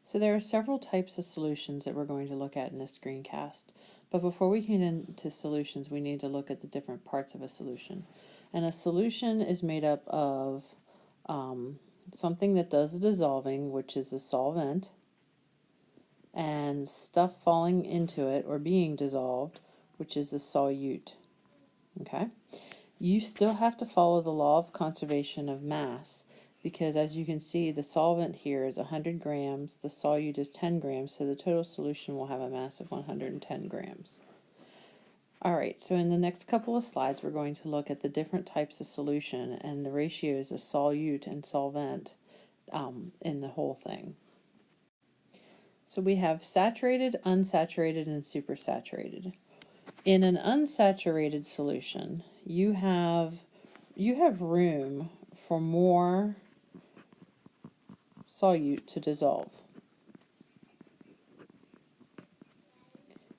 So there are several types of solutions that we're going to look at in this screencast. But before we get into solutions, we need to look at the different parts of a solution. And a solution is made up of something that does the dissolving, which is the solvent, and stuff falling into it or being dissolved, which is the solute. Okay? You still have to follow the law of conservation of mass, because as you can see, the solvent here is 100 grams, the solute is 10 grams, so the total solution will have a mass of 110 grams. Alright, so in the next couple of slides, we're going to look at the different types of solution and the ratios of solute and solvent in the whole thing. So we have saturated, unsaturated, and supersaturated. In an unsaturated solution, you have room for more solute to dissolve.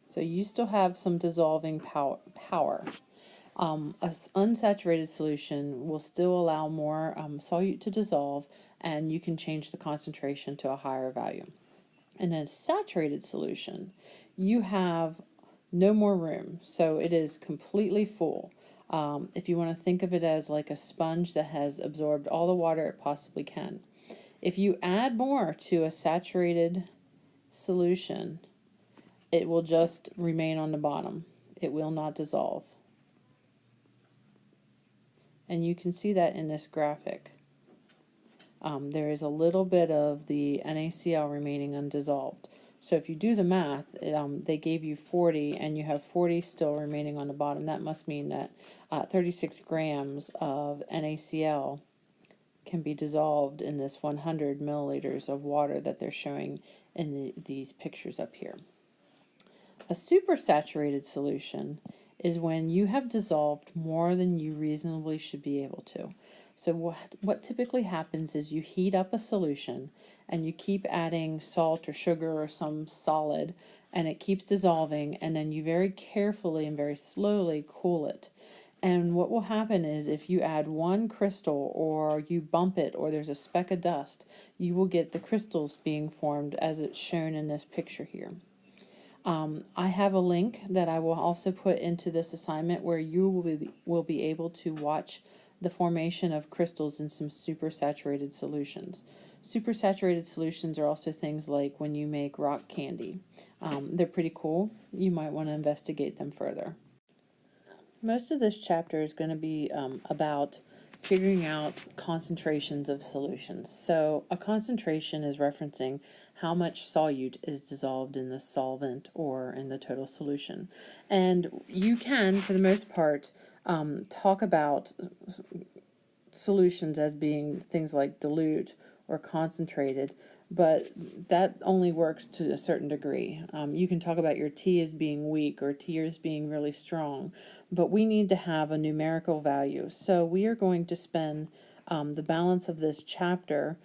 So you still have some dissolving power. An unsaturated solution will still allow more solute to dissolve, and you can change the concentration to a higher value. In a saturated solution, you have no more room, so it is completely full. If you want to think of it as like a sponge that has absorbed all the water it possibly can. If you add more to a saturated solution, it will just remain on the bottom. It will not dissolve. And you can see that in this graphic. There is a little bit of the NaCl remaining undissolved. So if you do the math, they gave you 40 and you have 40 still remaining on the bottom. That must mean that 36 grams of NaCl can be dissolved in this 100 milliliters of water that they're showing in these pictures up here. A supersaturated solution is when you have dissolved more than you reasonably should be able to. So what typically happens is you heat up a solution and you keep adding salt or sugar or some solid, and it keeps dissolving, and then you very carefully and very slowly cool it. And what will happen is if you add one crystal or you bump it or there's a speck of dust, you will get the crystals being formed as it's shown in this picture here. I have a link that I will also put into this assignment where you will be able to watch the formation of crystals in some supersaturated solutions. Supersaturated solutions are also things like when you make rock candy. They're pretty cool. You might want to investigate them further. Most of this chapter is going to be about figuring out concentrations of solutions. So a concentration is referencing how much solute is dissolved in the solvent or in the total solution. And you can, for the most part, talk about solutions as being things like dilute or concentrated, but that only works to a certain degree. You can talk about your tea as being weak or tea as being really strong, but we need to have a numerical value. So we are going to spend the balance of this chapter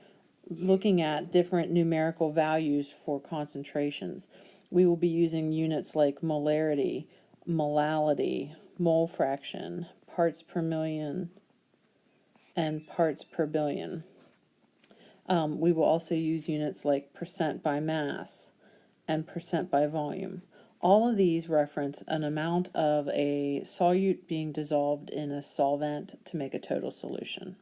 looking at different numerical values for concentrations. We will be using units like molarity, molality, mole fraction, parts per million, and parts per billion. We will also use units like percent by mass and percent by volume. All of these reference an amount of a solute being dissolved in a solvent to make a total solution.